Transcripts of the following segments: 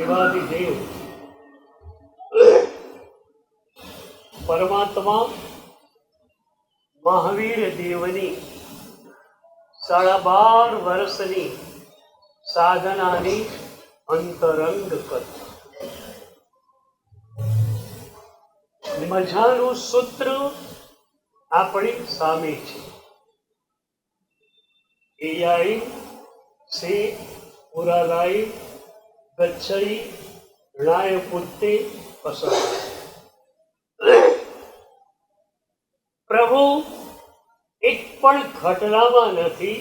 દેવાધિદેવ પરમાત્મા મહાવીર દેવની 12.5 વર્ષની સાધનાની અંતરંગ કથા. મજાનું સૂત્ર આપણી સામે છે. એયાઈ સે પુરાલાઈ ગચ્છઈ ણાય પુત્તે પસંદ. પ્રભુ એક પણ ઘટનામાં નથી,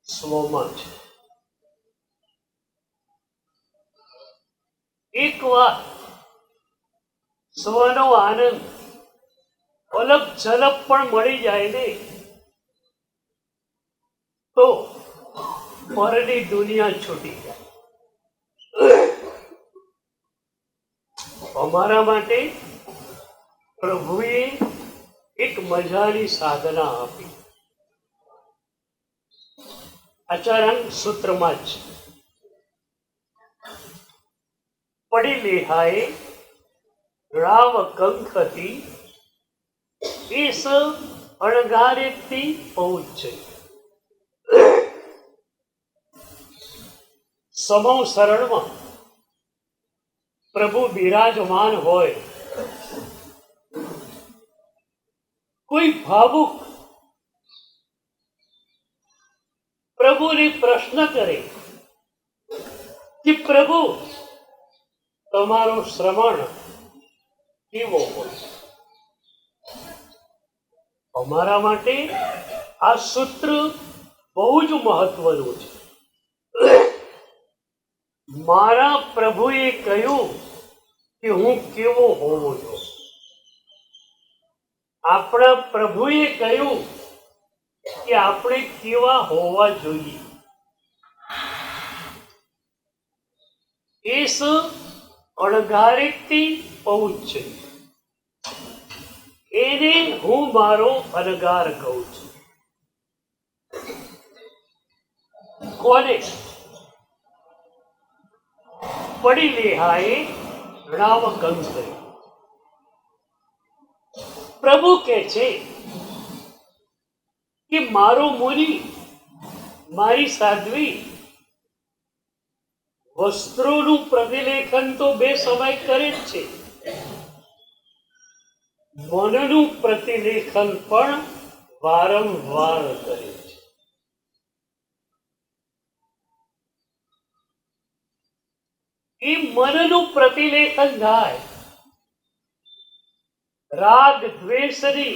સ્વમાં છે. એક વાર સ્વનો આનંદ અલગ ઝલક પણ મળી જાય ને તો પરની દુનિયા છૂટી જાય. અમારા માટે પ્રભુએ એક મજાની સાધના આપી. આચરણ સૂત્રમાં જ પડી લેહાએ રાવ કંખતી એસ અણગારેથી પહોંચે. સમો શરણમાં પ્રભુ બિરાજમાન હોય, કોઈ ભાવુક પ્રભુને પ્રશ્ન કરે કે પ્રભુ તમારો શ્રવણ કેવો હોય? અમારા માટે આ સૂત્ર બહુ જ મહત્વનું છે. મારા પ્રભુએ કહ્યું કે હું કેવો હોવો જોઈએ. આપણા પ્રભુએ કહ્યું કે આપણે કેવા હોવા જોઈએ. એસ અણગારેથી પહોંચે, એને હું મારો અણગાર કહું છું. કોને? પડી લેહાએ રાવ કંસ. પ્રભુ કહે છે કે મારો મુનિ, મારી સાધ્વી વસ્ત્રોનું પ્રતિલેખન તો બે સમય કરે જ છે, મનનું પ્રતિલેખન પણ વારંવાર કરે છે. એ મનનું પ્રતિલેખન થાય, રાગ દ્વેષની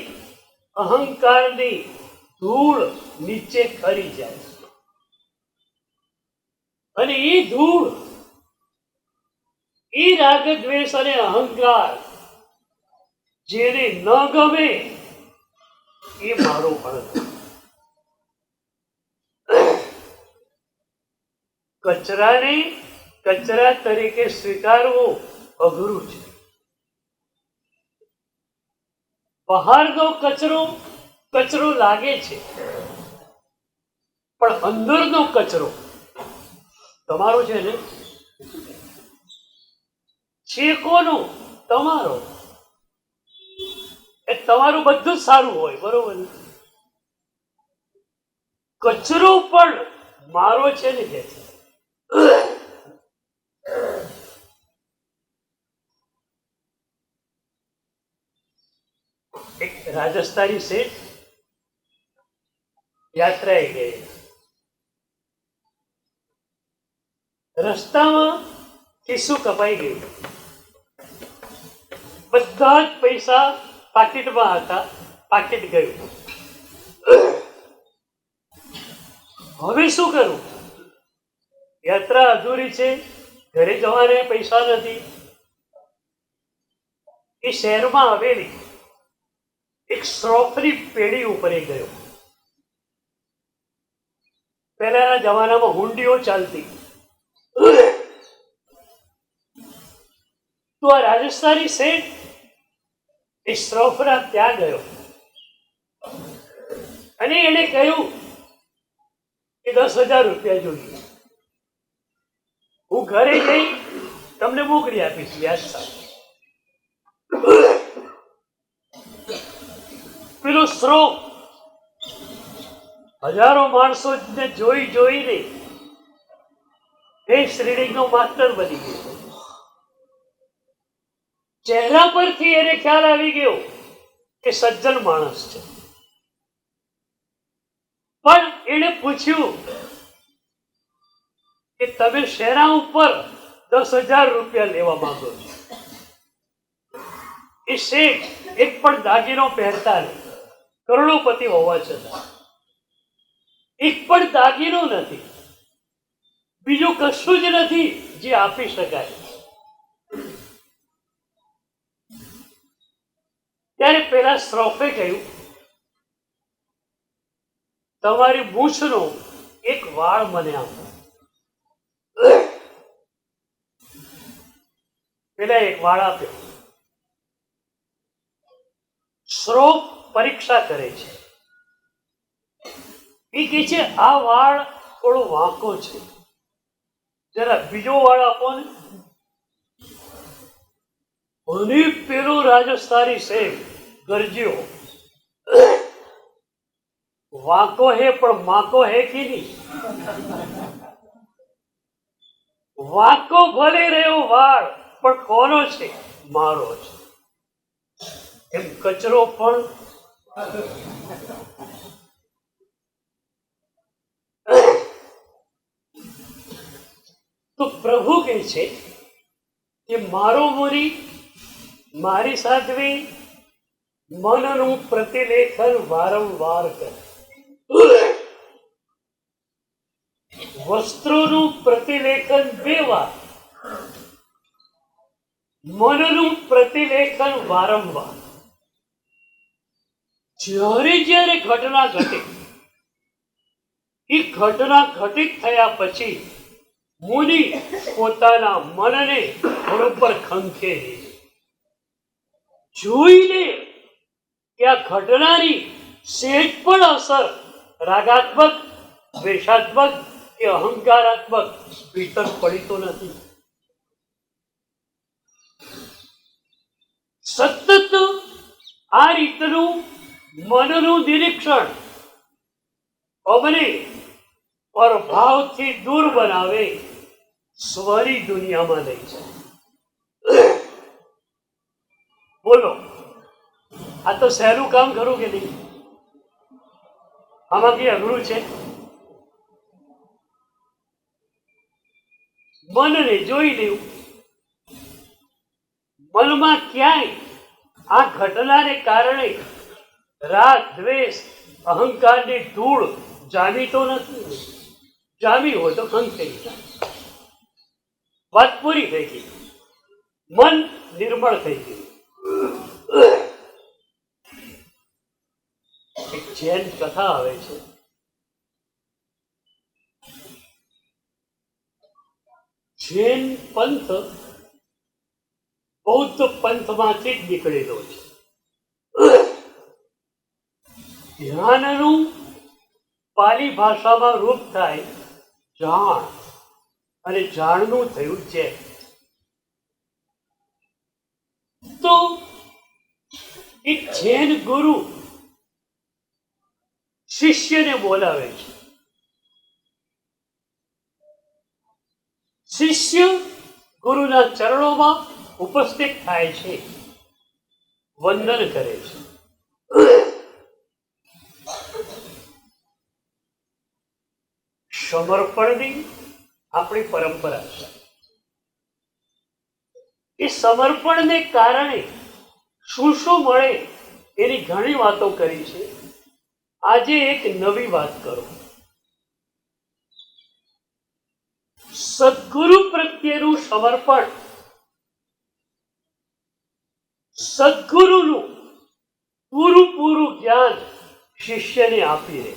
અહંકારની ધૂળ નીચે ખરી જાય. અને એ ધૂળ, એ રાગ દ્વેષ અને અહંકાર જેને ન ગમે એ મારો અણગાર. કચરાને કચરા તરીકે સ્વીકારવો અઘરું છે. બહારનો કચરો કચરો લાગે છે, પણ અંદરનો કચરો તમારો છે ને, છે કોનો? તમારો. એ તમારું બધું જ સારું હોય, બરોબર ને? કચરો પણ મારો છે ને કે છે. એક રાજસ્થાની શેઠ યાત્રાએ ગઈ. રસ્તામાં ખિસ્સું કપાઈ ગયું. બધા જ પૈસા પાકીટમાં હતા, પાકીટ ગયું. હવે શું કરું? યાત્રા અધૂરી છે, ઘરે જવાને પૈસા નથી. એ શહેરમાં આવેલી એક શ્રોફની પેઢી ઉપર ગયો. પહેલાના જમાનામાં હુંડીઓ ચાલતી. તો આ રાજસ્થાની શેઠ એ શ્રોફના ત્યાં ગયો અને એને કહ્યું કે 10,000 રૂપિયા જોઈએ. હું ઘરે જઈ તમને મોકલી આપીશ વ્યાજ સાથે. પેલો શ્રોફ હજારો માણસોને જોઈને ફેસ રીડિંગ નો માસ્ટર બની ગયો. ચહેરા પરથી એને ખ્યાલ આવી ગયો કે સજ્જન માણસ છે. પણ એને પૂછ્યું કે તમે શેના ઉપર 10,000 રૂપિયા લેવા માંગો છો? એ શેઠ એક પણ દાગીનો પહેરતા નહીં, કરોડોપતિ હોવા છતાં એક પણ દાગીનો નથી, બીજું કશું જ નથી જે આપી શકાય. ત્યારે પેલા શ્રોફે કહ્યું, તમારી મૂછનો એક વાળ મને આપો. પેલા એક વાળ આપ્યો. શ્રોફ પરીક્ષા કરે છે. એ કહે છે આ વાળ થોડો વાંકો છે, જરા બીજો વાળ આપો ને. અને પેલો રાજસ્થાની શેઠ ગરજ્યો, વાંકો હે પણ માકો હે કે નહીં? વાંકો ભલે રહ્યો વાળ, પણ કોનો છે? મારો છે. એમ કચરો પણ તો પ્રભુ કહે છે કે મારો મુનિ મારી સાધ્વી મનનું પ્રતિલેખન વારંવાર કરે. વસ્ત્રોનું પ્રતિલેખન 2 વાર, મનનું પ્રતિલેખન વારંવાર. જ્યારે જ્યારે ઘટના ઘટે, એ ઘટના ઘટિત થયા પછી મુનિ પોતાના મનને બરોબર ખંખે, જોઈને કે આ ઘટનાની સહેજ પણ અસર રાગાત્મક, દ્વેષાત્મક કે અહંકારાત્મક ભીતર પડી તો નથી. સતત આ રીતનું મનનું નિરીક્ષણ અમને પરભાવથી દૂર બનાવે, સ્વરી દુનિયામાં લઈ જાય. બોલો, આ તો સહેલું કામ ખરું કે નહીં? આમાં કઈ અઘરું છે? મનને જોઈ લેવું. મનમાં ક્યાંય આ ઘટનાને કારણે રાગ, દ્વેષ, અહંકારની ધૂળ જામી તો નથી. જામી હોય તો ખંખેરી જાય. વાત પૂરી થઈ ગઈ, મન નિર્મળ થઈ ગયું. એક જૈન કથા આવે છે. જૈન પંથ બૌદ્ધ પંથમાંથી જ નીકળેલો છે. ધ્યાનનું પાલી ભાષામાં રૂપ થાય જાણ, અને જાણનું થયું જૈન. તો એક જૈન ગુરુ શિષ્યને બોલાવે છે. શિષ્ય ગુરુના ચરણોમાં ઉપસ્થિત થાય છે, વંદન કરે છે. સમર્પણની આપણી પરંપરા છે. એ સમર્પણને કારણે શું શું મળે એની ઘણી વાતો કરી છે. આજે એક નવી વાત કરો. સદગુરુ પ્રત્યેનું સમર્પણ, સદગુરુનું પૂરું જ્ઞાન શિષ્યને આપી દે.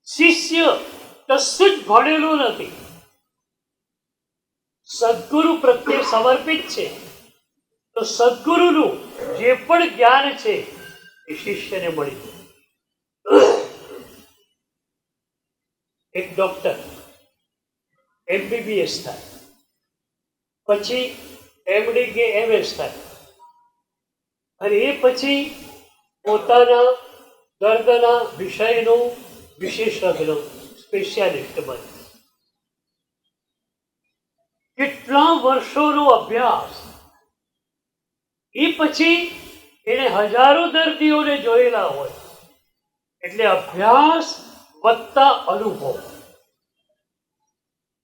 શિષ્ય કશું જ ભણેલો નથી, સદગુરુ પ્રત્યે સમર્પિત છે, તો સદગુરુનું જે પણ જ્ઞાન છે એ શિષ્યને મળી જાય. એક ડોક્ટર MBBS થાય, પછી MD કે MS થાય, અને એ પછી પોતાના દર્દના વિષયનો વિશેષજ્ઞ સ્પેશિયાલિસ્ટ બને. કેટલા વર્ષોનો અભ્યાસ, એ પછી એને હજારો દર્દીઓને જોયેલા હોય, એટલે અભ્યાસ વત્તા અનુભવ.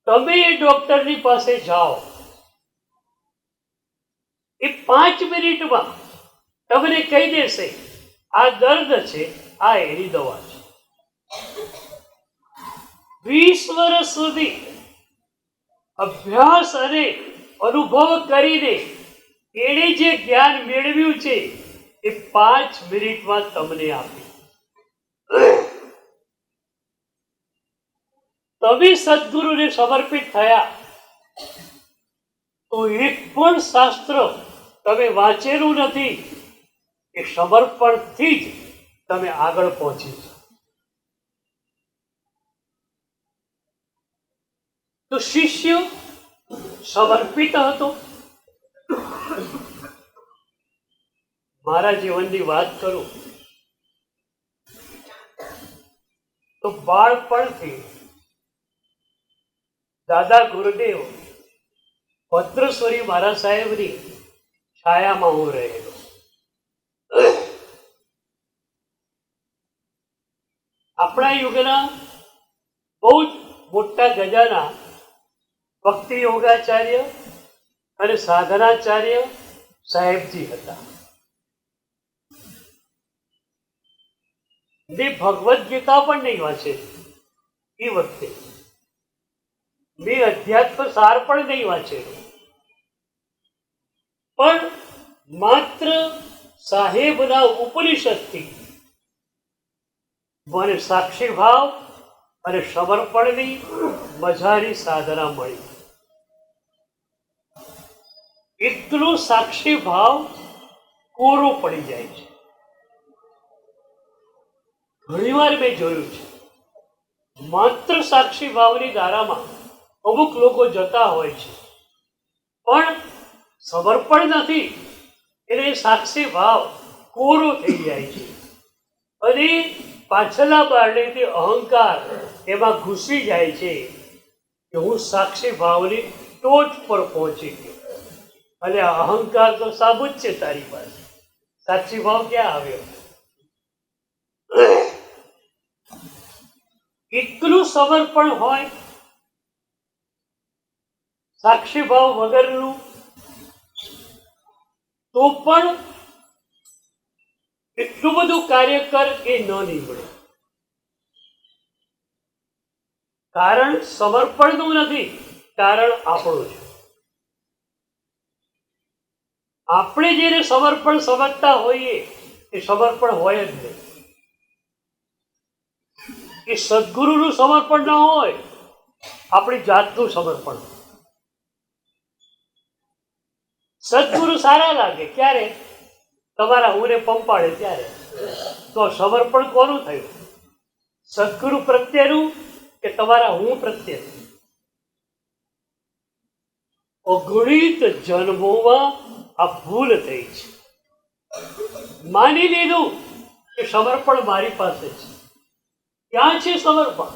તમે એ ડોક્ટરની પાસે જાઓ, એ 5 મિનિટમાં તમને કહી દેશે આ દર્દ છે, આ એની દવા છે. 20 વર્ષ સુધી અભ્યાસ અને અનુભવ કરીને એણે જે જ્ઞાન મેળવ્યું છે એ 5 મિનિટમાં તમને આપે. તમે સદગુરુને સમર્પિત થયા તો એક પણ શાસ્ત્ર તમે વાંચેલું નથી, એ સમર્પણથી જ તમે આગળ પહોંચી. તો શિષ્ય સમર્પિત હતો. મારા જીવનની વાત કરું તો બાળપણથી દાદા ગુરુદેવ ભદ્રેશ્વરી મહારાજ સાહેબની છાયામાં હું રહેલો. આપણા યુગના બહુ જ મોટા ગજાના ભક્તિ યોગાચાર્ય અને સાધનાચાર્ય સાહેબજી હતા. મેં ભગવદ્ ગીતા પણ નહીં વાંચે એ વખતે, મેં અધ્યાત્મ સાર પણ નહીં વાંચેલો, પણ માત્ર સાહેબના ઉપનિષદથી મને સાક્ષી ભાવ અને સમર્પણની મજાની સાધના મળી. એટલો સાક્ષી ભાવ કોરો પડી જાય છે. ઘણીવાર મેં જોયું છે, માત્ર સાક્ષી ભાવની ધારામાં અમુક લોકો જતા હોય છે, પણ સમર્પણ નથી એટલે સાક્ષી ભાવ કોરો થઈ જાય છે, અને પાછલા બારણેથી અહંકાર એમાં ઘૂસી જાય છે કે હું સાક્ષી ભાવની ટોચ પર પહોંચી ગયો, અને અહંકાર તો સાબુત છે તારી પાસે, સાક્ષી ભાવ ક્યાં આવ્યો? એટલું સમર્પણ હોય, સાક્ષી ભાવ વગરનું, તો પણ એટલું બધું કાર્ય કર એ ન નીવડે. કારણ સમર્પણનું નથી, કારણ આપણું છે. આપણે જેને સમર્પણ સમજતા હોઈએ એ સમર્પણ હોય જ નહીં. એ સદગુરુનું સમર્પણ ન હોય, આપણી જાતનું સમર્પણ. સદગુરુ સારા લાગે ક્યારે? તમારા હુંને પંપાડે ત્યારે. તો સમર્પણ કોનું થયું? સદગુરુ પ્રત્યેનું કે તમારા હું પ્રત્યેનું? અગણિત જન્મોમાં આ ભૂલ થઈ છે. માની લીધું કે સમર્પણ મારી પાસે છે. ક્યાં છે સમર્પણ?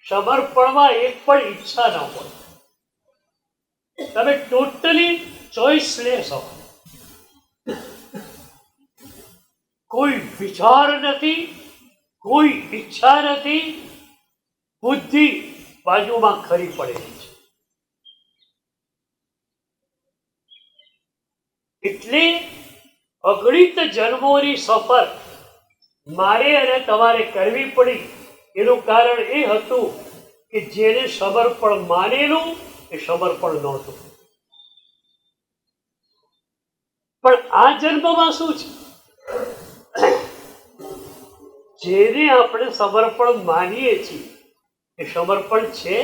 સમર્પણમાં એક પણ ઈચ્છા ન હોય. તમે ટોટલી ચોઇસલેસ હો. કોઈ વિચાર નથી, કોઈ ઈચ્છા નથી, બુદ્ધિ બાજુમાં ખરી પડેલી છે. એટલે અગણિત જન્મોની સફર મારે અને તમારે કરવી પડી. એનું કારણ એ હતું કે જેને સમર્પણ માનેલું એ સમર્પણ નહોતું. પણ આ જન્મમાં શું છે? જેને આપણે સમર્પણ માનીએ છીએ એ સમર્પણ છે.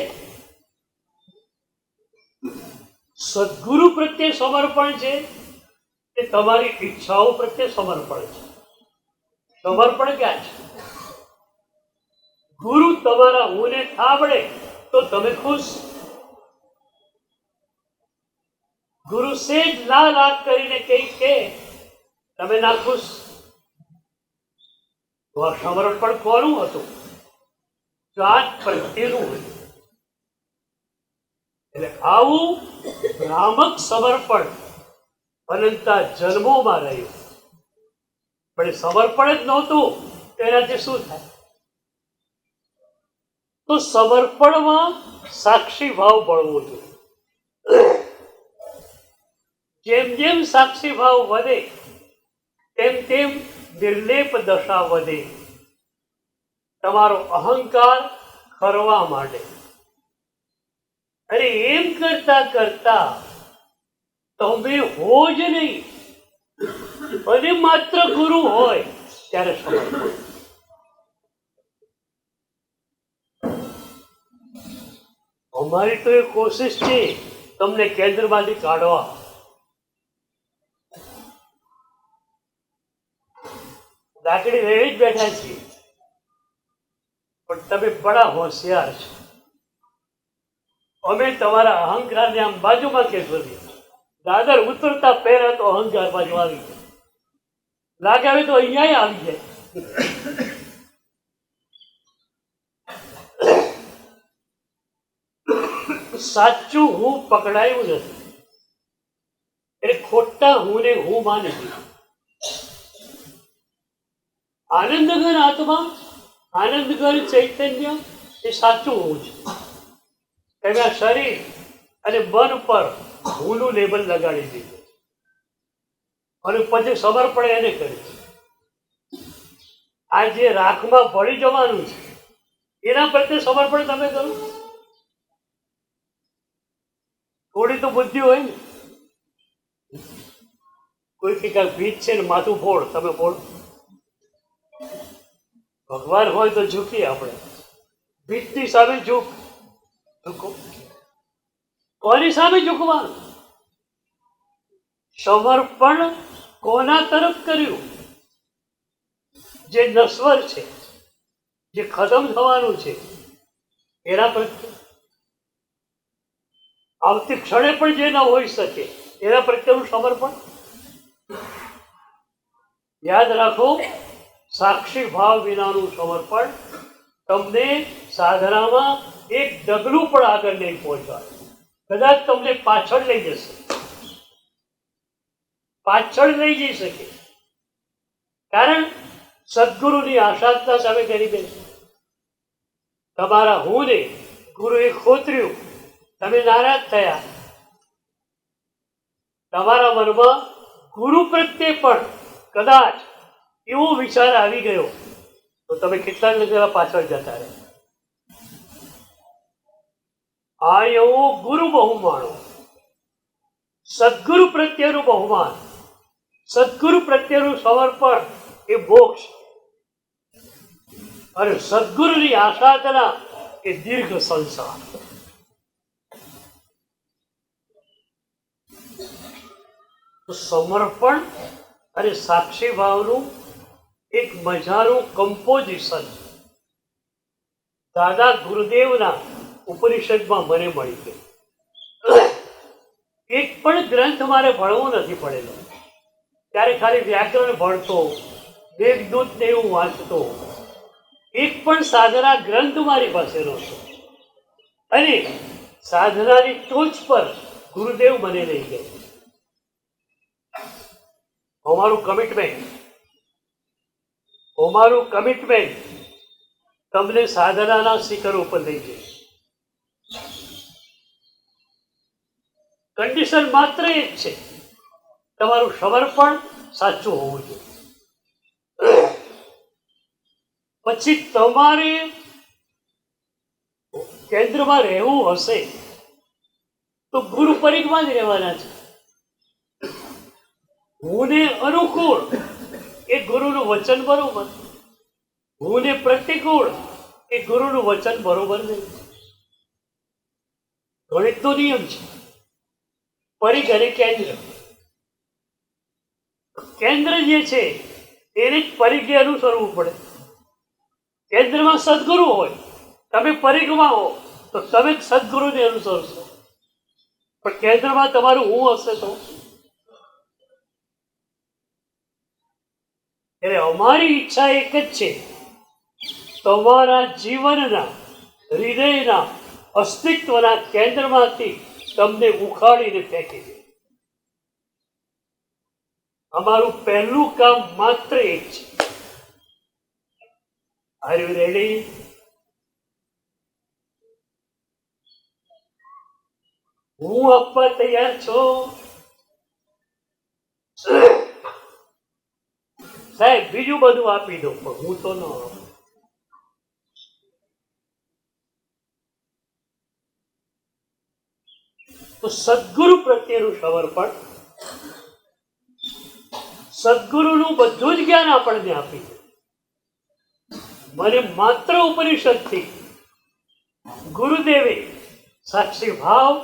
સદગુરુ પ્રત્યે સમર્પણ છે એ તમારી ઈચ્છાઓ પ્રત્યે સમર્પણ છે. સમર્પણ ક્યાં છે? ગુરુ તમારા હુંને થાબડે તો તમે ખુશ. ગુરુ સેજ લાલ આંખ કરીને કઈ કે તમે ના ખુશ. તો આ સમર્પણ કોનું હતું? જાત પ્રત્યેનું હતું. એટલે આવું ભ્રામક સમર્પણ અનંતા જન્મોમાં રહ્યું. પણ સમર્પણ જ નહોતું, તેનાથી શું થાય? તો સમર્પણમાં સાક્ષી ભાવ બળવો જોઈએ. જેમ જેમ સાક્ષી ભાવ વધે તેમ તેમ નિર્લેપ દશા વધે. તમારો અહંકાર ખરવા માંડે. અને એમ કરતા કરતા તમે હો જ નહીં અને માત્ર ગુરુ હોય ત્યારે સમર્પણ. અમારી તો એ કોશિશ છે તમને કેન્દ્રમાંથી કાઢવા. લાકડી રહી જ બેઠા છીએ, પણ તમે બડા હોશિયાર છો. અમે તમારા અહંકારને આમ બાજુમાં કેશો છીએ. દાદર ઉતરતા પહેલા તો અહંકાર બાજુ આવી જાય. લાગે હવે તો અહીંયા આવી જાય. સાચું હું પકડાયું નથી એટલે ખોટા હું ને હું માની દીધું. આનંદઘન આત્મા, આનંદઘન ચૈતન્ય એ સાચું હું છે. તમે આ શરીર અને મન પર હુંનું લેબલ લગાડી દીધું અને પછી સમર્પણ એને કર્યું. આ જે રાખમાં ભળી જવાનું છે એના પ્રત્યે સમર્પણ તમે કરો. થોડી તો બુદ્ધિ હોય ને. કોઈ કે કાંઈ ભીત છે ને માથું ફોડ, તમે ફોડ. ભગવાન હોય તો ઝૂકીએ આપણે. ભીતની સામે ઝૂકો. કોની સામે ઝૂકવાનું? સમર્પણ કોના તરફ કર્યું? જે નશ્વર છે, જે ખતમ થવાનું છે એના પ્રત્યે. આવતી ક્ષણે પણ જે ન હોઈ શકે એના પ્રત્યેનું સમર્પણ. યાદ રાખો, સાક્ષી ભાવ વિનાનું સમર્પણ તમને સાધનામાં એક ડગલું પણ આગળ નહીં પહોંચાડે. કદાચ તમને પાછળ લઈ જશે, પાછળ લઈ જઈ શકે. કારણ સદગુરુની આશાદના સામે કરી દે. તમારા હું ને ગુરુએ ખોતર્યું, તમે નારાજ થયા. તમારા મનમાં ગુરુ પ્રત્યે પણ કદાચ એવો વિચાર આવી ગયો તો તમે કેટલા જગ્યા પાછળ જતા રહે. આ એવો ગુરુ બહુમાનો, સદગુરુ પ્રત્યેનું બહુમાન, સદગુરુ પ્રત્યેનું સમર્પણ એ મોક્ષ. અને સદગુરુની આસાધના એ દીર્ઘ સંસાર. સમર્પણ અને સાક્ષી ભાવનું એક મજાનું કમ્પોઝિશન દાદા ગુરુદેવના ઉપનિષદમાં મને મળી ગયું. એક પણ ગ્રંથ મારે ભણવો નથી પડેલો. ત્યારે ખાલી વ્યાકરણ ભણતો, દેવદૂત ને એવું વાંચતો. એક પણ સાધના ગ્રંથ મારી પાસે નહોતો. અને સાધનાની ટોચ પર ગુરુદેવ મને લઈ ગયા. અમારું કમિટમેન્ટ તમને સાધનાના શિખર ઉપર લઈ જાય. કન્ડિશન માત્ર એક છે, તમારું સમર્પણ સાચું હોવું જોઈએ. પછી તમારે કેન્દ્રમાં રહેવું હશે તો ગુરુ પરિઘમાં જ રહેવાના છે. હુંને અનુકૂળ એ ગુરુનું વચન બરોબર, હુંને પ્રતિકૂળ એ ગુરુનું વચન બરોબર નહીં. ગણિતનો નિયમ છે, પરિઘ અને કેન્દ્ર. કેન્દ્ર જે છે એને જ પરિઘે અનુસરવું પડે. કેન્દ્રમાં સદગુરુ હોય, તમે પરિક્રમા હો તો તમે સદગુરુને અનુસરશો, પણ કેન્દ્રમાં તમારું હું હશે તો. એટલે અમારી ઈચ્છા એક જ છે, તમારા જીવનના હૃદયના અસ્તિત્વના કેન્દ્રમાંથી તમને ઉખાડીને ફેંકી દે. અમારું પહેલું કામ માત્ર એક છે. Are you ready? હું આપવા તૈયાર છો સાહેબ? બીજું બધું આપી દો, પણ હું તો ન આપું. તો સદગુરુ પ્રત્યેનું સમર્પણ, સદગુરુનું બધું જ જ્ઞાન આપણને આપી દે. મને માત્ર ઉપનિષદથી ગુરુદેવે સાક્ષી ભાવ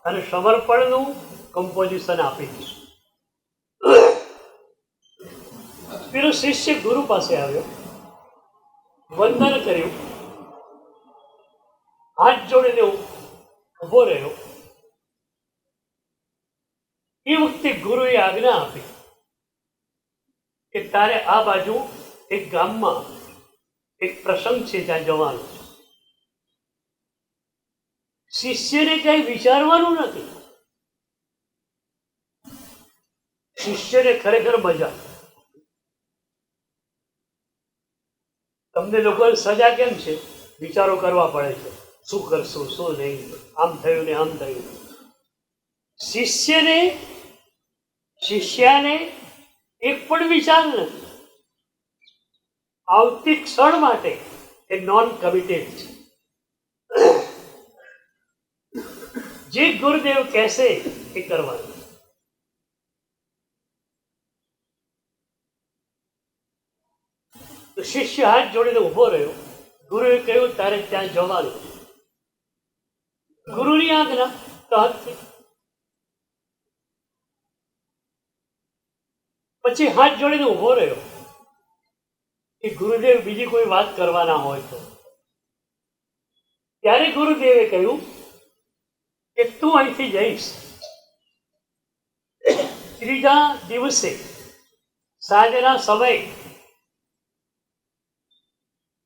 અને સમર્પણનું કમ્પોઝિશન આપી દીધું. પેલો શિષ્ય ગુરુ પાસે આવ્યો, વંદન કર્યું, હાથ જોડીને ઉભો રહ્યો. એ વખતે ગુરુએ આજ્ઞા આપી કે તારે આ બાજુ એક ગામમાં એક પ્રસંગ છે, ત્યાં જવાનું. શિષ્યને કઈ વિચારવાનું નથી. શિષ્યને ખરેખર મજા. તમને લોકોને સજા કેમ છે? વિચારો કરવા પડે છે, શું કરશું શું નહીં, આમ થયું ને આમ થયું. શિષ્યાને એક પણ વિચાર નથી. આવતી ક્ષણ માટે એ નોન કમિટેડ છે. જે ગુરુદેવ કહેશે એ કરવાનું. તો શિષ્ય હાથ જોડીને ઉભો રહ્યો. ગુરુએ કહ્યું તારે ત્યાં જવાનું. ગુરુની આજ્ઞા તો હતી. પછી હાથ જોડીને ઉભો રહ્યો કે ગુરુદેવ બીજી કોઈ વાત કરવાના હોય તો. ત્યારે ગુરુદેવે કહ્યું કે તું અહીંથી જઈશ, ત્રીજા દિવસે સાંજના સમયે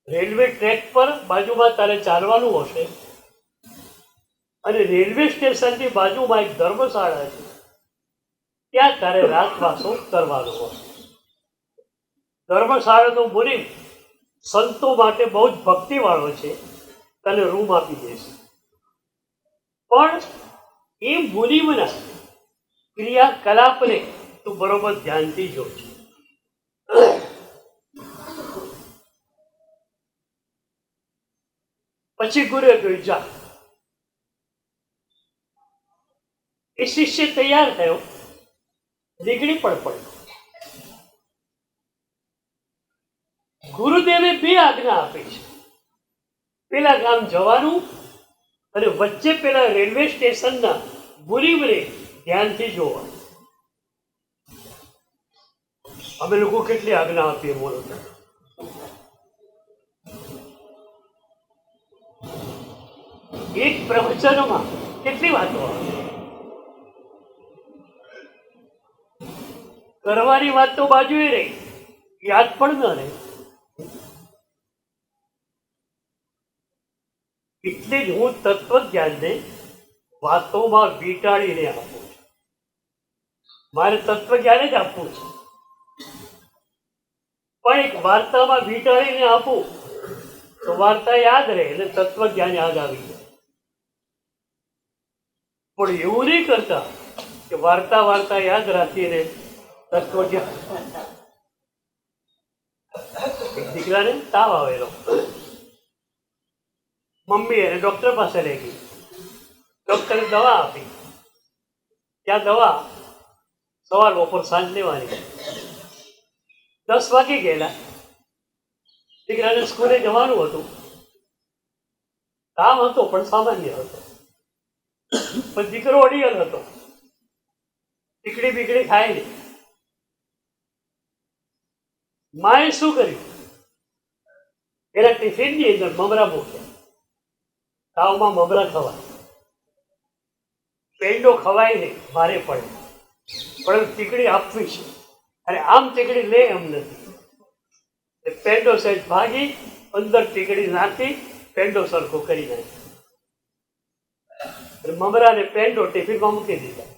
રેલવે ટ્રેક પર બાજુમાં તારે ચાલવાનું હશે, અને રેલવે સ્ટેશનની બાજુમાં એક ધર્મશાળા છે, ત્યાં તારે રાતવાસો કરવાનો હશે. ધર્મશાળાનો મુનિમ સંતો માટે બહુ જ ભક્તિવાળો છે, તને રૂમ આપી દેશે. પણ એ મુનિમના ક્રિયાકલાપને તું બરોબર ધ્યાનથી જોજે. પછી ગુરુએ કહ્યું જા. એ શિષ્ય તૈયાર થયો, નીકળી પણ પડ્યો. ગુરુદેવે બે આજ્ઞા આપી છે, પેલા ગામ જવાનું અને વચ્ચે પેલા રેલવે સ્ટેશનના મુનિમને ધ્યાનથી જોવાનું. અમે લોકો કેટલી આજ્ઞા આપીએ બોલો. એક પ્રવચનમાં કેટલી વાતો આવે. કરવાની વાત તો બાજુએ રહી, યાદ પણ ન રહે. એટલે જ હું તત્વજ્ઞાનને વાતોમાં વીંટાળીને આપું છું. મારે તત્વજ્ઞાન જ આપવું છે, પણ એક વાર્તામાં વીંટાળીને આપું તો વાર્તા યાદ રહે અને તત્વજ્ઞાન યાદ આવી જાય. પણ એવું નહીં કરતા કે વાર્તા યાદ રાખીને તત્વજ્ઞાન. એક દીકરાને તાવ આવેલો, મમ્મી એને ડોક્ટર પાસે લઈ ગઈ. ડોક્ટરે દવા આપી. ત્યાં દવા સવાર બપોર સાંજ લેવાની. 10 વાગી ગયેલા. દીકરાને સ્કૂલે જવાનું હતું, કામ હતો પણ સામાન્ય હતો. પણ દીકરો અડિયલ હતો, ટીકડી બીકડી ખાય નહીં. માએ શું કર્યું? એના ટિફિનની અંદર મમરા મૂક્યા. તાવમાં મમરા ખવાય, પેંડો ખવાય નહીં, ભારે પડે, પણ ટીકડી આપવી છે અને આમ ટીકડી લે એમ નથી. પેંડો સહેજ ભાગી અંદર ટીકડી નાખી પેંડો સરખો કરી નાખ્યો. મમરા ને પેંડો ટિફિનમાં મૂકી દીધા.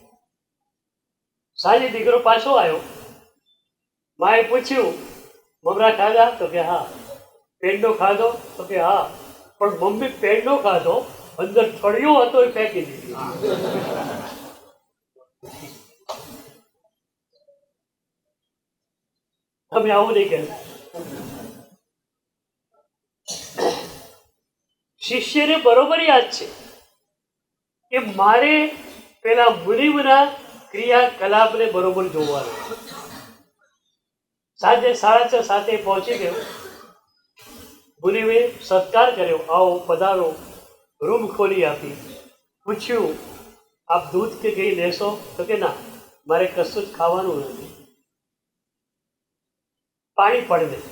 સાંજે દીકરો પાછો આવ્યો. માએ પૂછ્યું, મમરા ખાધા? તો કે હા. પેંડો ખાધો? તો કે હા. પણ મમ્મી પેંડો ખાધો, અંદર છડિયો હતો એ ફેંકી દીધી. તમે આવું નહીં કહેતા. શિષ્યને બરોબર યાદ છે કે મારે પેલા મુનિમના ક્રિયાકલાપને બરોબર જોવાનું. સાંજે 6:30 પહોંચી ગયો. મુનિમે સત્કાર કર્યો, આવો પધારો. રૂમ ખોલી આપી. પૂછ્યું, આપ દૂધ કે ઘી લેશો? તો કે ના, મારે કશું જ ખાવાનું નથી, પાણી પણ નહીં,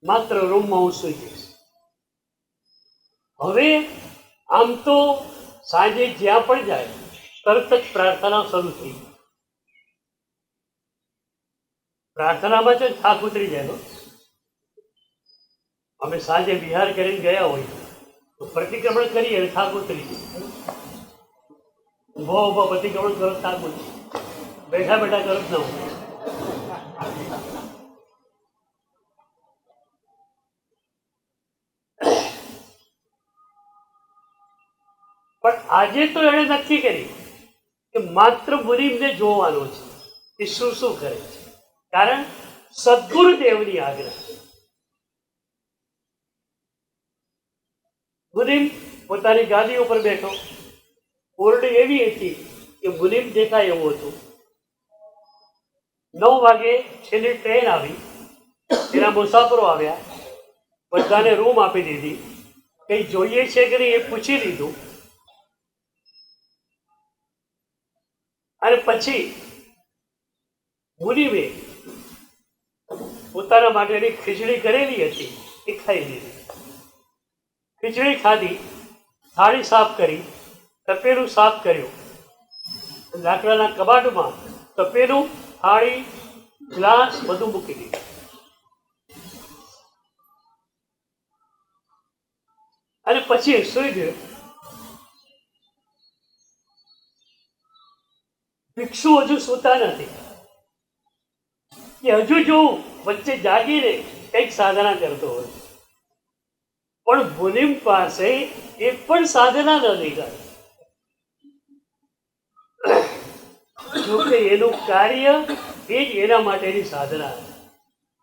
માત્ર રૂમમાં હું સૂઈ જઈશ. હવે આમ તો સાંજે જ્યાં પણ જાય તરત જ પ્રાર્થના શરૂ થઈ. પ્રાર્થનામાં જ થાક ઉતરી જાય. અમે સાંજે વિહાર કરીને ગયા હોય તો પ્રતિક્રમણ કરીએ અને થાક ઉતરી જાય. ઉભો ઉભો પ્રતિક્રમણ કરો, થાક ઉતરી, બેઠા બેઠા કરો જ ના હોય. પણ આજે તો એણે નક્કી કરી કે માત્ર મુનિમને જોવાનો છે કે શું શું કરે છે. કારણ સદગુરુદેવની આજ્ઞા. મુનિમ પોતાની ગાદી ઉપર બેઠો. ઓરડી એવી હતી કે મુનિમ દેખાય એવું હતું. 9 વાગે છેલ્લી ટ્રેન આવી. એના મુસાફરો આવ્યા, બધાને રૂમ આપી દીધી. કંઈ જોઈએ છે કે નહીં એ પૂછી લીધું. અને પછી મુનિમે પોતાના માટેની ખીચડી કરેલી હતી એ ખાઈ લીધી. ખીચડી ખાધી, થાળી સાફ કરી, તપેલું સાફ કર્યું, લાકડાના કબાટમાં તપેલું, થાળી, ગ્લાસ બધું મૂકી દીધું. અને પછી સૂઈ ગયો. ભિક્ષુ હજુ સૂતા નથી કે હજુ જો વચ્ચે જાગીને કંઈક સાધના કરતો હોય. પણ મુનિમ પાસે એક પણ સાધના ન દેખાય. જોકે એનું કાર્ય એ જ એના માટેની સાધના.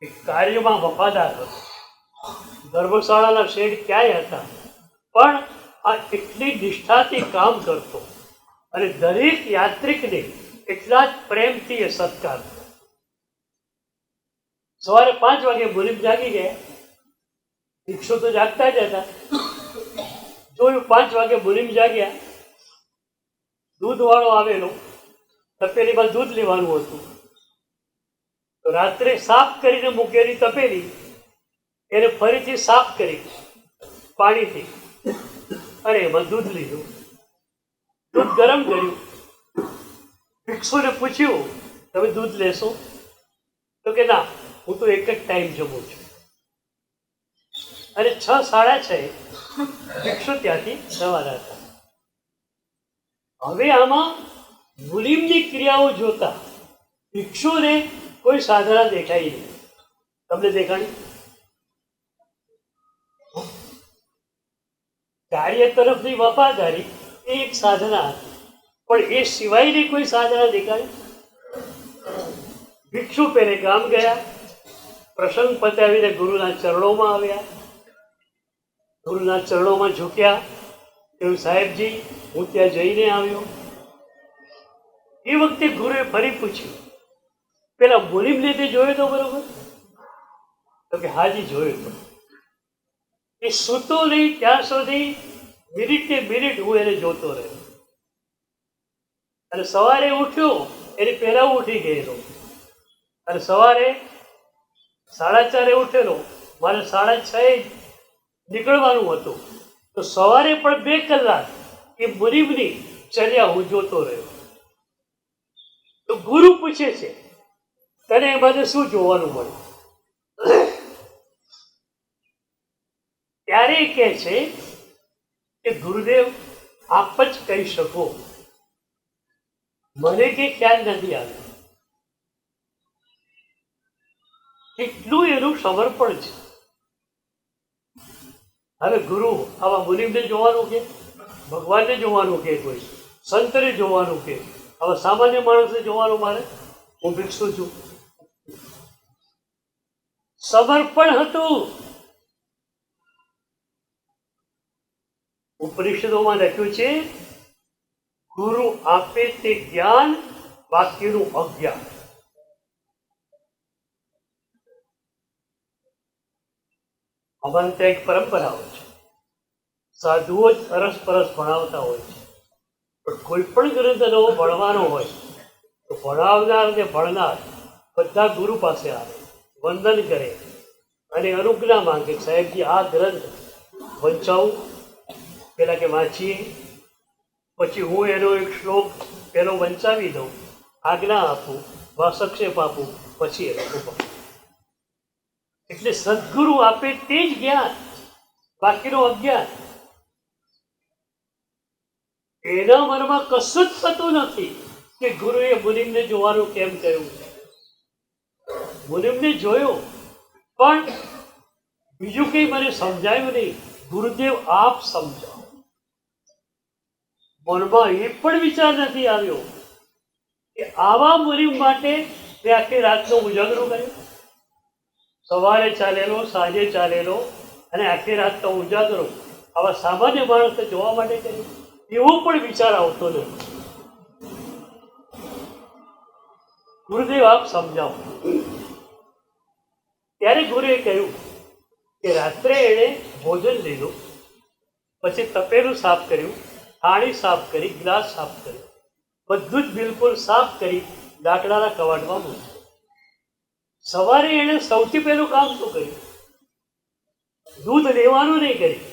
એ કાર્યમાં વફાદાર હતો. ધર્મશાળાના શેડ ક્યાંય હતા, પણ આ એટલી નિષ્ઠાથી કામ કરતો અને દરેક યાત્રિકને એટલા જ પ્રેમથી એ સત્કાર. સવારે 5 વાગે મુનિમ જાગી ગયા. ભિક્ષુ તો જાગતા જ હતા. જોયું 5 વાગે મુનિમ જાગ્યા. દૂધવાળો આવેલો, તપેલીમાં દૂધ લેવાનું હતું. તો રાત્રે સાફ કરીને મૂકેલી તપેલી એને ફરીથી સાફ કરી પાણીથી અને એમાં દૂધ લીધું. દૂધ ગરમ કર્યું. ભિક્ષુને પૂછ્યું, તમે દૂધ લેશો? તો કે ના, હું તો એક જ ટાઈમ જમું છું. અને 6, 6:30 ભિક્ષુ ત્યાંથી રવાના હતા. હવે આમાં મુનિમની ક્રિયાઓ જોતા ભિક્ષુને કોઈ સાધના દેખાઈ નહીં. તમને દેખાણી? કાર્ય તરફની વફાદારી એ એક સાધના હતી, પણ એ સિવાયની કોઈ સાધના દેખાડી? ભિક્ષુ પહેલે ગામ ગયા, પ્રસંગ પતાવીને ગુરુના ચરણોમાં આવ્યા. ગુરુના ચરણોમાં ઝૂક્યા. એવું, સાહેબજી, હું ત્યાં જઈને આવ્યો. એ વખતે ગુરુએ ફરી પૂછ્યું, પેલા મુનિમને તે જોયો તો બરોબર? તો કે હાજી, જોયો તો. એ સૂતો નહીં ત્યાં સુધી મિનિટે મિનિટ હું એને જોતો રહ્યો. અને સવારે ઉઠ્યો એની પહેલા ઉઠી ગયેલો. અને સવારે 4:30 ઉઠેલો મારે 6:30 નીકળવાનું હતું, તો સવારે પણ 2 કલાક એ મુનિમની ચર્યા હું જોતો રહ્યો. તો ગુરુ પૂછે છે, તને એમાં શું જોવાનું મળે? ત્યારે એ કહે છે કે ગુરુદેવ, આપ જ કહી શકો, મને કે ખ્યાલ નથી આવ્યો. કેટલું એનું સમર્પણ છે. હવે ગુરુ આવા મુનિમને જોવાનું કે, ભગવાનને જોવાનું કે, કોઈ સંતને જોવાનું કે, આવા સામાન્ય માણસને જોવાનું? મારે હું ભિક્ષુ છું. સમર્પણ હતું. ઉપનિષદોમાં લખ્યું છે, ગુરુ આપે તે જ્ઞાન, બાકીનું અજ્ઞાન. અમારે ત્યાં એક પરંપરા હોય છે, સાધુઓ જ અરસપરસ ભણાવતા હોય છે, પણ કોઈ પણ ગ્રંથ નવો ભણવાનો હોય તો ભણાવનાર ને ભણનાર બધા ગુરુ પાસે આવે, વંદન કરે અને અનુજ્ઞા માંગે, સાહેબજી આ ગ્રંથ વંચાવું, પેલા કે વાંચીએ, પછી હું એનો એક શ્લોક પેલો વંચાવી દઉં, આજ્ઞા આપું, વાસક્ષેપ આપું, પછી એ લોકો. એટલે સદગુરુ આપે તે જ જ્ઞાન, બાકીનું અજ્ઞાન. એના મનમાં કશું જ થતું નથી કે ગુરુએ મુનિમને જોવાનું કેમ કહ્યું. મુનિમને જોયો, પણ બીજું કંઈ મને સમજાયું નહીં. ગુરુદેવ આપ સમજાવો. મનમાં એ પણ વિચાર નથી આવ્યો કે આવા મુનિમ માટે મેં આખી રાતનો ઉજાગરો કર્યો. સવારે ચાલેલો, સાંજે ચાલેલો અને આખી રાતનો ઉજાગરો આવા સામાન્ય માણસને જોવા માટે કર્યો, એવો પણ વિચાર આવતો નથી. ગુરુદેવ આપ સમજાવો. ત્યારે ગુરુએ કહ્યું કે રાત્રે એણે ભોજન લીધું, પછી તપેલું સાફ કર્યું, થાળી સાફ કરી, ગ્લાસ સાફ કર્યું, બધું જ બિલકુલ સાફ કરી લાકડાના કવાટમાં મૂક્યું. સવારે એણે સૌથી પહેલું કામ શું કર્યું? દૂધ લેવાનું નહીં કર્યું,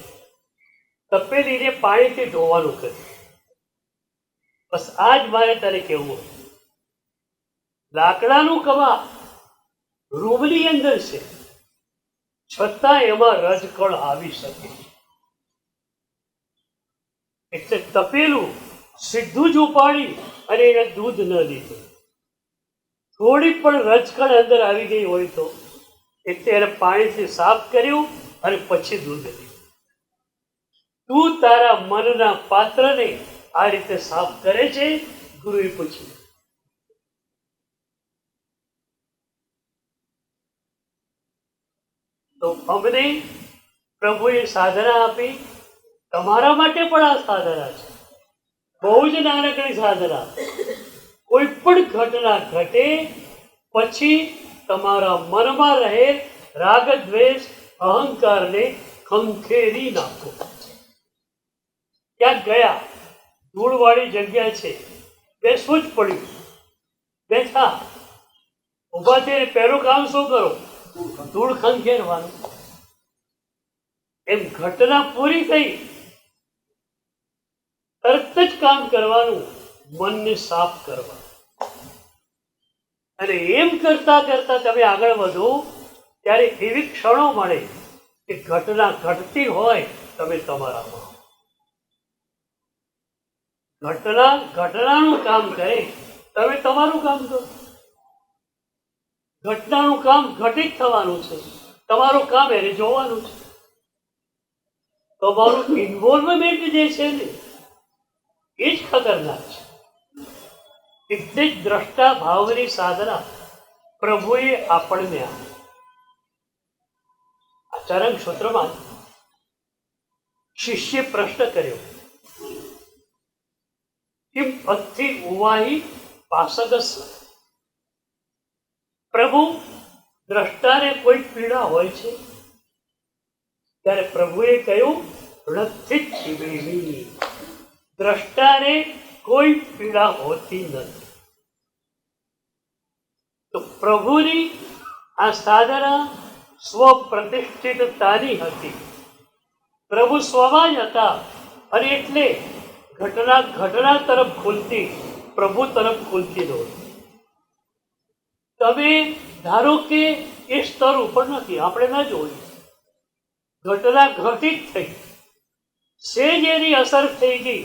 તપેલીને પાણીથી ધોવાનું કર્યું. બસ આ જ મારે તારે કહેવું. લાકડાનું કબાટ રૂમની અંદર છે, છતાં એમાં રજકણ આવી શકે. એટલે તપેલું સીધું જ ઉપાડી અને એને દૂધ ન દીધું. થોડી પણ રજકણ અંદર આવી ગઈ હોય તો એટલે એને પાણીથી સાફ કર્યું અને પછી દૂધ દીધું. તું તારા મનના પાત્રને આ રીતે સાફ કરે છે? ગુરુએ પૂછ્યું. તો અમને પ્રભુએ સાધના આપી, તમારા માટે પણ આ સાધના છે. બહુ જ નાનકડી સાધના. કોઈ પણ ઘટના ઘટે પછી તમારા મનમાં રહે રાગ, દ્વેષ, અહંકારને ખંખેરી નાખો. ક્યાંક ગયા, ધૂળવાળી જગ્યા છે, બેસવું જ પડ્યું, બેઠા, ઊભા થઈને પહેલું કામ શું કરો? ધૂળ ખંખેરવાનું. એમ ઘટના પૂરી થઈ, તરત જ કામ કરવાનું, મનને સાફ કરવા. અને એમ કરતા કરતા તમે આગળ વધો ત્યારે એવી ક્ષણો મળે કે ઘટના ઘટતી હોય, તમે તમારામાં. ઘટના ઘટનાનું કામ કરે, તમે તમારું કામ કરો. ઘટનાનું કામ ઘટિત થવાનું છે, તમારું કામ એને જોવાનું છે. તમારું ઇન્વોલ્વમેન્ટ જે છે ને, એ જ ખતરનાક છે. એટલે જ દ્રષ્ટા ભાવની સાધના પ્રભુએ આપણને આપી. આ ચરમ સૂત્રમાં શિષ્ય પ્રશ્ન કર્યો, કિમ અસ્થિ ઉવાહી પાસગસ. પ્રભુ, દ્રષ્ટાને કોઈ પીડા હોય છે? ત્યારે પ્રભુએ કહ્યું, નથી. દ્રષ્ટાને કોઈ પીડા હોતી નથી. તો પ્રભુની આ સાધના સ્વપ્રતિષ્ઠિતતાની હતી. પ્રભુ સ્વમાં જ હતા અને એટલે ઘટના તરફ ખુલતી, પ્રભુ તરફ ખુલતી નહોતી. તમે ધારો કે એ સ્તર ઉપર નથી, આપણે ના જોયું, ઘટના ઘટિત થઈ, સેજ એની અસર થઈ ગઈ,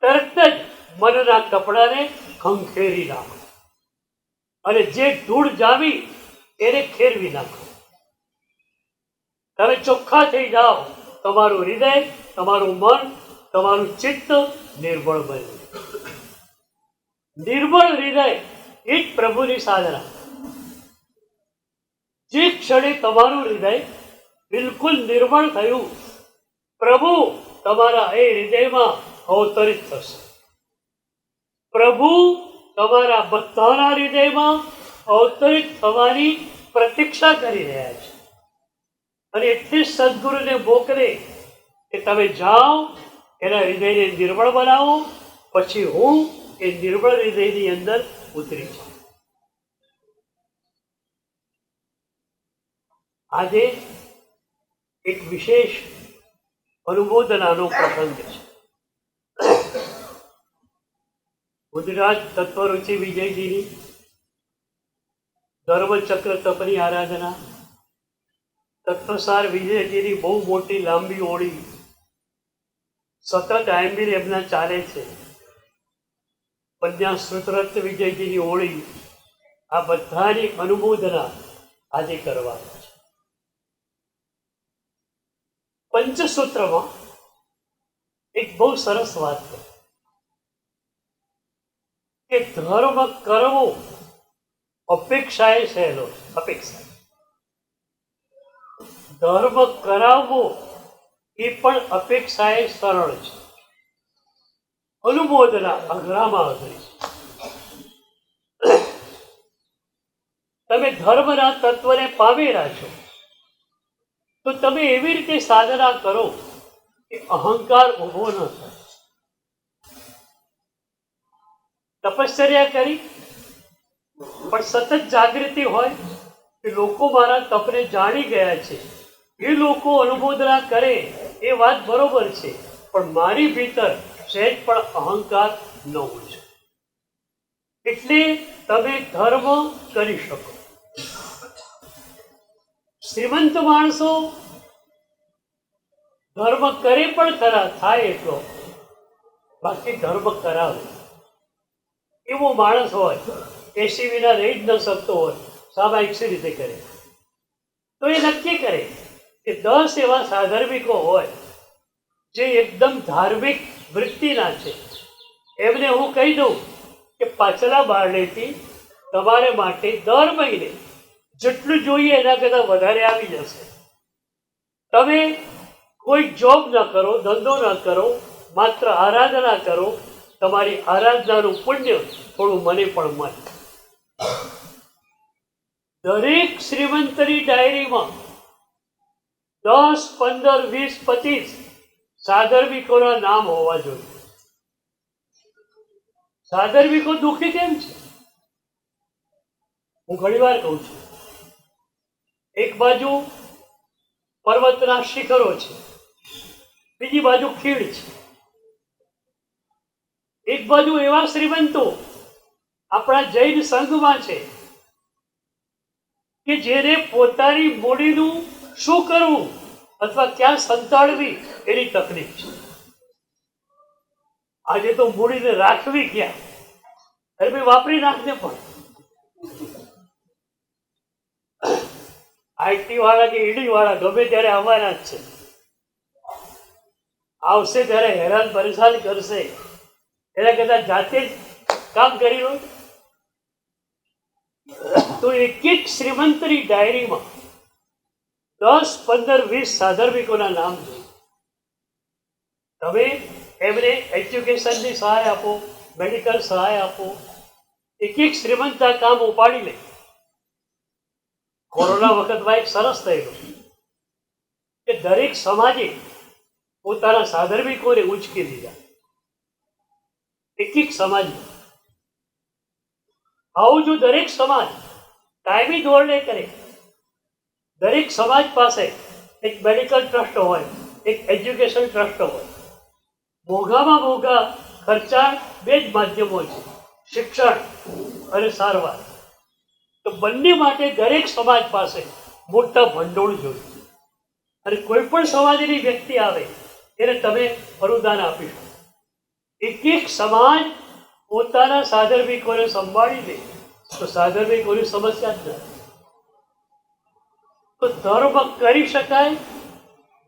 તરત જ મનના કપડાને ખંખેરી નાખો અને જે ધૂળ જામી એને ખેરવી નાખો. તમે ચોખ્ખા થઈ જાઓ, તમારું હૃદય, તમારું મન, તમારું ચિત્ત નિર્બળ બને. નિર્બળ હૃદય એ જ પ્રભુની સાધના. જે ક્ષણે તમારું હૃદય બિલકુલ નિર્મળ થયું, પ્રભુ તમારા એ હૃદયમાં અવતરિત થશે. પ્રભુ તમારા બધાના હૃદયમાં અવતરિત થવાની પ્રતીક્ષા કરી રહ્યા છે. અને એટલે સદગુરુને મોકલે કે તમે જાઓ, એના હૃદયને નિર્મળ બનાવો, પછી હું એ નિર્મળ હૃદયની અંદર ઉતરી જાઉં. આજે એક વિશેષ અનુમોદનાનો પ્રસંગ છે. ગુજરાત તત્વરુચિ વિજયજીની ધર્મચક્ર તપની આરાધના, તત્વસાર વિજયજીની બહુ મોટી લાંબી ઓળી સતત આયંબીર એમના ચાલે છે. પન્યાશ્રુતરત્ન વિજયજીની ઓળી, આ બધાની અનુમોદના આજે કરવાની છે. પંચસૂત્રમાં એક બહુ સરસ વાત છે કે ધર્મ કરવો અપેક્ષાએ સહેલો, અપેક્ષા ધર્મ કરાવવો એ પણ અપેક્ષાએ સરળ છે. અનુમોદના અઘરામાં અઘરી છે. તમે ધર્મના તત્વને પામેલા છો તો તમે એવી રીતે સાધના કરો કે અહંકાર ઊભો ન થાય. તપશ્ચર્યા કરી પણ સતત જાગૃતિ હોય કે લોકો મારા તપને જાણી ગયા છે, એ લોકો અનુમોદના કરે એ વાત બરોબર છે, પણ મારી ભીતર સહેજ પણ અહંકાર ન હોવો જોઈએ. એટલે તમે ધર્મ કરી શકો. શ્રીમંત માણસો ધર્મ કરે પણ ખરા, થાય એટલો, બાકી ધર્મ કરાવે. એવો માણસ હોય, એસી વિના રહી જ ન શકતો હોય, સામાયિક સી રીતે કરે? તો એ નક્કી કરે કે 10 એવા સાધર્મિકો હોય જે એકદમ ધાર્મિક વૃત્તિના છે. એમને હું કહી દઉં કે પાછલા બારણેથી તમારે માટે દર મહિને જેટલું જોઈએ એના કરતાં વધારે આવી જશે. તમે કોઈ જોબ ન કરો, ધંધો ન કરો, માત્ર આરાધના કરો, તમારી આરાધનાનું પુણ્ય થોડું મને પણ મળે. દરેક શ્રીમંતની ડાયરીમાં 10, 15, 20, 25 સાધર્મિકોના નામ હોવા જોઈએ. સાધર્મિકો દુઃખી કેમ છે? હું ઘણી વાર કહું છું, એક બાજુ પર્વતના શિખરો છે, બીજી બાજુ ખીણ છે. એક બાજુ એવા શ્રીમંતો આપણા જૈન સંઘમાં છે કે જેને પોતાની મૂડીનું શું કરવું અથવા ક્યાં સંતાડવી એની તકલીફ છે. આજે તો મૂડીને રાખવી ક્યાં, અરે ભાઈ વાપરી નાખને. પણ આઈટી વાળા કે ઈડી વાળા ગમે ત્યારે આવવાના જ છે. આવશે ત્યારે હેરાન પરેશાન કરશે, એના કરતા જાતે જ કામ કરી લો. તો એક એક શ્રીમંતની ડાયરીમાં 10, 15, 20 સાધર્મિકોના નામ જોઈએ. તમે એમને એજ્યુકેશનની સહાય આપો, મેડિકલ સહાય આપો. એક એક શ્રીમંત આ કામ ઉપાડી લે. કોરોના વખતમાં એક સરસ થયેલું કે દરેક સમાજે પોતાના સાધર્મિકોને ઉચકી દીધા. એક એક સમાજ. આવું જો દરેક સમાજ કાયમી ધોરણે કરે, દરેક સમાજ પાસે એક મેડિકલ ટ્રસ્ટ હોય, એક એજ્યુકેશન ટ્રસ્ટ હોય. મોંઘામાં મોંઘા ખર્ચા બે જ માધ્યમો છે, શિક્ષણ અને સારવાર. તો બંને માટે દરેક સમાજ પાસે મોટા ભંડોળ જોઈએ. અને કોઈ પણ સમાજની વ્યક્તિ આવે એને તમે અનુદાન આપી શકો. એક એક સમાજ પોતાના સાધર્મિકોને સંભાળી લે તો સાધર્મિકોની સમસ્યા જ નથી. તો ધર્મ કરી શકાય,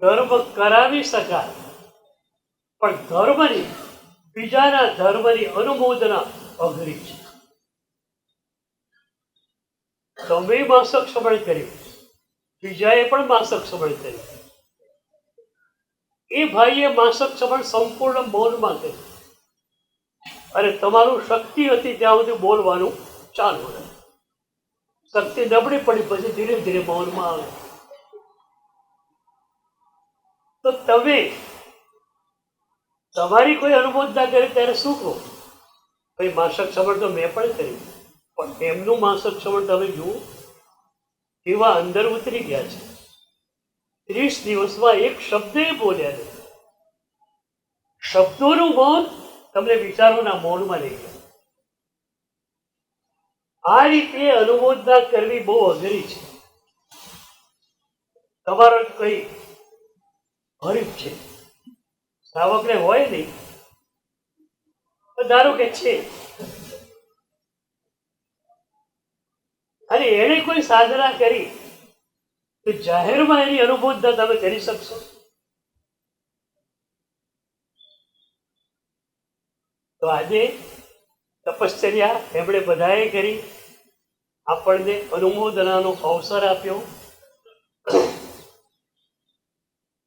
ધર્મ કરાવી શકાય, પણ ધર્મની બીજાના ધર્મની અનુમોદના અઘરી છે. તમે માસક શ્રવણ કર્યું, બીજાએ પણ માસક શ્રવણ કર્યું. એ ભાઈએ માસક શ્રવણ સંપૂર્ણ મૌનમાં કર્યું અને તમારું શક્તિ હતી ત્યાં સુધી બોલવાનું ચાલુ રહે. શક્તિ નબળી પડી પછી ધીરે ધીરે મૌનમાં આવે. તો તમે તમારી કોઈ અનુમોદના કરે ત્યારે શું કહો? ભાઈ માસક શ્રવણ તો મેં પણ કર્યું, પણ એમનું માસક શ્રવણ તમે જુઓ કેવા અંદર ઉતરી ગયા છે. 30 દિવસમાં એક શબ્દ બોલ્યા નથી. શબ્દોનું મૌન તમને વિચારોના મૌનમાં લઈ ગયા. આ રીતે અનુમોદના કરવી બહુ અઘરી છે. તમારો કઈ હરીફ છે, શ્રાવકને હોય નહીં, ધારો કે છે, અને એને કોઈ સાધના કરી તો જાહેરમાં એની અનુમોદના તમે કરી શકશો? તો આજે તપશ્ચર્યા એમણે બધાએ કરી, આપણને અનુમોદનાનો અવસર આપ્યો.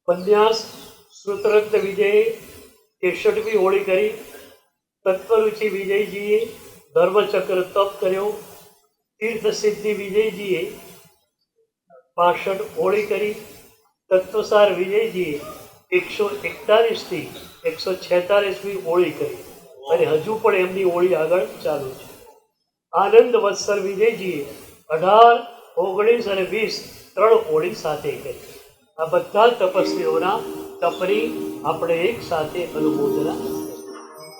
પન્યાસ શ્રુતરત્ન વિજયે 63મી હોળી કરી. તત્વરુચિ વિજયજીએ ધર્મચક્ર તપ કર્યો. તીર્થસિદ્ધિ વિજયજીએ 65 હોળી કરી. તત્વસાર વિજયજીએ 141થી 146મી હોળી કરી અને હજુ પણ એમની હોળી આગળ ચાલુ છે. આનંદ વત્સર વિજયજીએ 18, 19 અને 20 3 હોળી સાથે કરી. આ બધા તપસ્વીઓના તપની આપણે એક સાથે અનુમોદના